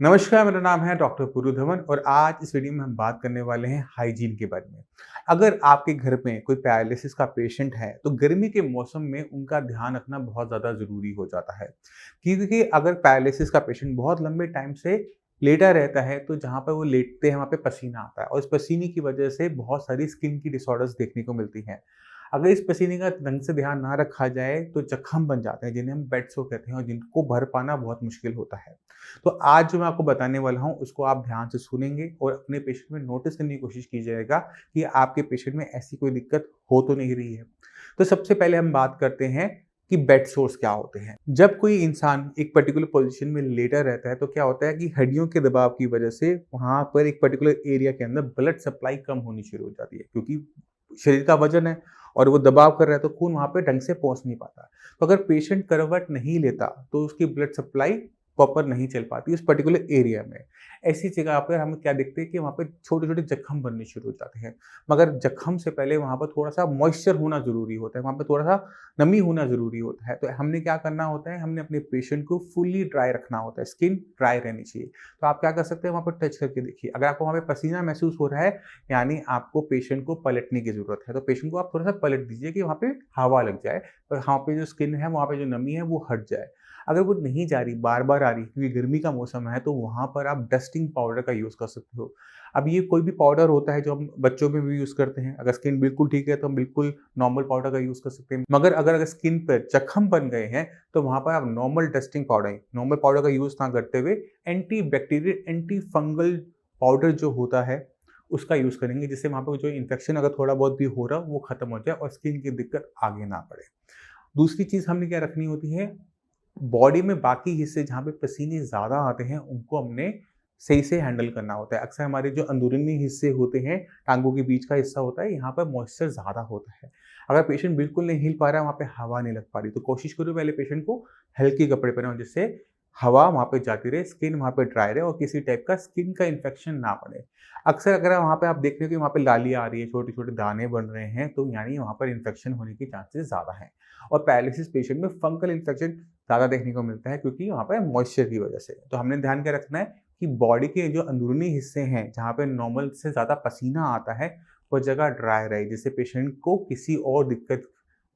नमस्कार, मेरा नाम है डॉक्टर पुरु धवन और आज इस वीडियो में हम बात करने वाले हैं हाइजीन के बारे में। अगर आपके घर में कोई पैरालिसिस का पेशेंट है, तो गर्मी के मौसम में उनका ध्यान रखना बहुत ज़्यादा ज़रूरी हो जाता है। क्योंकि अगर पैरालिसिस का पेशेंट बहुत लंबे टाइम से लेटा रहता है, तो जहाँ पर वो लेटते हैं, वहाँ पे पसीना आता है और इस पसीने की वजह से बहुत सारी स्किन की डिसऑर्डर्स देखने को मिलती हैं। अगर इस पसीने का ढंग से ध्यान ना रखा जाए, तो जख्म बन जाते हैं, जिन्हें हम बेड सोर कहते हैं और जिनको भर पाना बहुत मुश्किल होता है। तो आज जो मैं आपको बताने वाला हूँ, उसको आप ध्यान से सुनेंगे और अपने पेशेंट में नोटिस करने की कोशिश कीजिएगा कि आपके पेशेंट में ऐसी कोई दिक्कत हो तो नहीं रही है। तो सबसे पहले हम बात करते हैं कि बेड सोर्स क्या होते हैं। जब कोई इंसान एक पर्टिकुलर पोजीशन में लेटा रहता है, तो क्या होता है कि हड्डियों के दबाव की वजह से वहाँ पर एक पर्टिकुलर एरिया के अंदर ब्लड सप्लाई कम होनी शुरू हो जाती है, क्योंकि शरीर का वजन है और वो दबाव कर रहा है, तो खून वहाँ पे ढंग से पहुँच नहीं पाता। तो अगर पेशेंट करवट नहीं लेता, तो उसकी ब्लड सप्लाई प्रॉपर नहीं चल पाती उस पर्टिकुलर एरिया में। ऐसी जगह पर हम क्या देखते हैं कि वहाँ पे छोटे-छोटे जख्म बनने शुरू हो जाते हैं। मगर जख्म से पहले वहाँ पर थोड़ा-सा मॉइस्चर होना ज़रूरी होता है, वहाँ पे थोड़ा-सा नमी होना ज़रूरी होता है। तो हमने क्या करना होता है, हमने अपने पेशेंट को फुल्ली ड्राई रखना होता है, स्किन ड्राई रहनी चाहिए। तो आप क्या कर सकते हैं, वहाँ पर टच करके देखिए। अगर आपको वहाँ पे पसीना महसूस हो रहा है, यानी आपको पेशेंट को पलटने की ज़रूरत है। तो पेशेंट को आप थोड़ा-सा पलट दीजिए कि वहाँ पे हवा लग जाए और वहाँ पे जो स्किन है, वहाँ पे जो नमी है, वो हट जाए। अगर वो नहीं जा रही, बार-बार आ रही है, क्योंकि गर्मी का मौसम है, तो वहाँ पर आप डस्टिंग पाउडर का यूज़ कर सकते हो। अब ये कोई भी पाउडर होता है जो हम बच्चों में भी यूज़ करते हैं। अगर स्किन बिल्कुल ठीक है, तो हम बिल्कुल नॉर्मल पाउडर का यूज़ कर सकते हैं। मगर अगर स्किन पर जख्म बन गए हैं, तो वहाँ पर आप नॉर्मल पाउडर का यूज़ ना करते हुए anti bacterial, anti fungal powder जो होता है, उसका यूज़ करेंगे, जिससे वहाँ पे जो इन्फेक्शन अगर थोड़ा बहुत भी हो रहा हो, वो खत्म हो जाए और स्किन की दिक्कत आगे ना बढ़े। दूसरी चीज़ हमने क्या रखनी होती है, बॉडी में बाकी हिस्से जहाँ पे पसीने ज़्यादा आते हैं, उनको हमने सही से हैंडल करना होता है। अक्सर हमारे जो अंदरूनी हिस्से होते हैं, टाँगों के बीच का हिस्सा होता है, यहाँ पर मॉइस्चर ज़्यादा होता है। अगर पेशेंट बिल्कुल नहीं हिल पा रहा है, वहाँ पे हवा नहीं लग पा रही, तो कोशिश करो पहले पेशेंट को हल्के कपड़े पहनाओ, जिससे हवा वहाँ पे जाती रहे, स्किन वहाँ पे ड्राई रहे और किसी टाइप का स्किन का इन्फेक्शन ना बढ़े। अक्सर अगर वहाँ पे आप देख रहे हो कि वहाँ पे लाली आ रही है, छोटे-छोटे दाने बन रहे हैं, तो यानी वहाँ पर इन्फेक्शन होने के चांसेस ज़्यादा हैं। और पैरालिसिस पेशेंट में फंगल इन्फेक्शन ज़्यादा देखने को मिलता है, क्योंकि वहाँ पे मॉइस्चर की वजह से। तो हमने ध्यान क्या रखना है कि बॉडी के जो अंदरूनी हिस्से हैं, जहाँ पे नॉर्मल से ज़्यादा पसीना आता है, वो जगह ड्राई रहे, जिससे पेशेंट को किसी और दिक्कत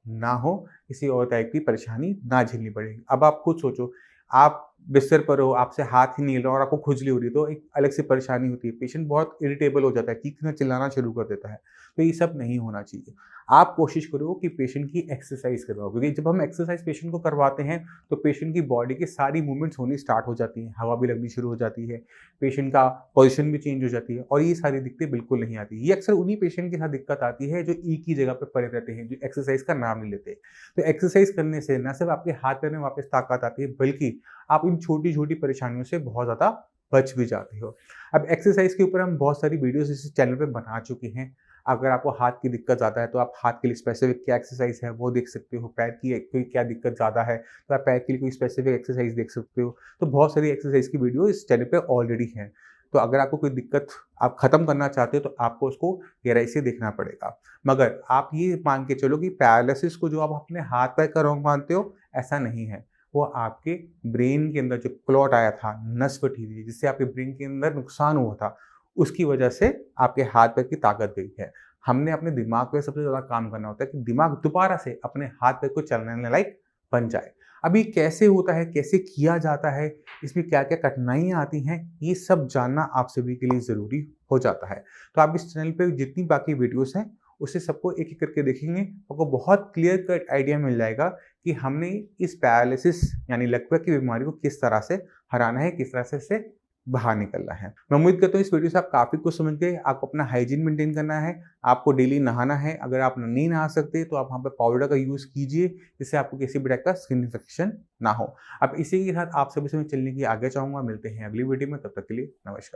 ना हो, किसी और टाइप की परेशानी ना झेलनी पड़े। अब आप खुद सोचो, आप बिस्तर पर हो, आपसे हाथ ही नहीं हिल रहा और आपको खुजली हो रही है, तो एक अलग से परेशानी होती है। पेशेंट बहुत इरिटेबल हो जाता है, चीखना चिल्लाना शुरू कर देता है। तो ये सब नहीं होना चाहिए। आप कोशिश करो कि पेशेंट की एक्सरसाइज करवाओ, क्योंकि जब हम एक्सरसाइज पेशेंट को करवाते हैं, तो पेशेंट की बॉडी की सारी मूवमेंट्स होनी स्टार्ट हो जाती हैं, हवा भी लगनी शुरू हो जाती है, पेशेंट का पोजीशन भी चेंज हो जाती है और ये सारी दिक्कतें बिल्कुल नहीं आती। ये अक्सर उन्हीं पेशेंट के साथ दिक्कत आती है जो एक ही जगह पे पड़े रहते हैं, जो एक्सरसाइज का नाम नहीं लेते। तो एक्सरसाइज करने से न सिर्फ आपके हाथ पैर में वापस ताकत आती है, बल्कि आप इन छोटी-छोटी परेशानियों से बहुत ज़्यादा बच भी जाते हो। अब एक्सरसाइज के ऊपर हम बहुत सारी वीडियोज़ इस चैनल पे बना चुके हैं। अगर आपको हाथ की दिक्कत ज़्यादा है, तो आप हाथ के लिए स्पेसिफिक क्या एक्सरसाइज है, वो देख सकते हो। पैर की कोई क्या दिक्कत ज़्यादा है, तो आप पैर के लिए कोई स्पेसिफिक एक्सरसाइज देख सकते हो। तो बहुत सारी एक्सरसाइज की वीडियो इस चैनल पे ऑलरेडी हैं। तो अगर आपको कोई दिक्कत आप खत्म करना चाहते हो, तो आपको उसको गहराई से देखना पड़ेगा। मगर आप ये मान के चलो कि पैरालिसिस को जो आप अपने हाथ-पैर का रोग मानते हो, ऐसा नहीं है। वो आपके ब्रेन के अंदर जो क्लॉट आया था, नस फटी थी, जिससे आपके ब्रेन के अंदर नुकसान हुआ था, उसकी वजह से आपके हाथ-पैर की ताकत गई है। हमने अपने दिमाग पे सबसे ज़्यादा काम करना होता है कि दिमाग दोबारा से अपने हाथ-पैर को चलाने लायक बन जाए। अब ये कैसे होता है, कैसे किया जाता है, इसमें क्या-क्या कठिनाइयाँ आती हैं, ये सब जानना आप सभी के लिए ज़रूरी हो जाता है। तो आप इस चैनल पे जितनी बाकी वीडियोज़ हैं, उसे सबको एक-एक करके देखेंगे, आपको बहुत क्लियर कट आइडिया मिल जाएगा कि हमने इस पैरालिसिस यानी लकवा की बीमारी को किस तरह से हराना है, किस तरह से इससे बाहर निकलना है। मैं उम्मीद करता हूँ इस वीडियो से आप काफ़ी कुछ समझ गए। आपको अपना हाइजीन मेंटेन करना है, आपको डेली नहाना है। अगर आप नहीं नहा सकते, तो आप वहाँ पे पाउडर का यूज़ कीजिए, जिससे आपको किसी भी टाइप का स्किन इन्फेक्शन ना हो। अब इसी के साथ आप सभी से मैं चलने की आगे चाहूँगा। मिलते हैं अगली वीडियो में, तब तक के लिए नमस्कार।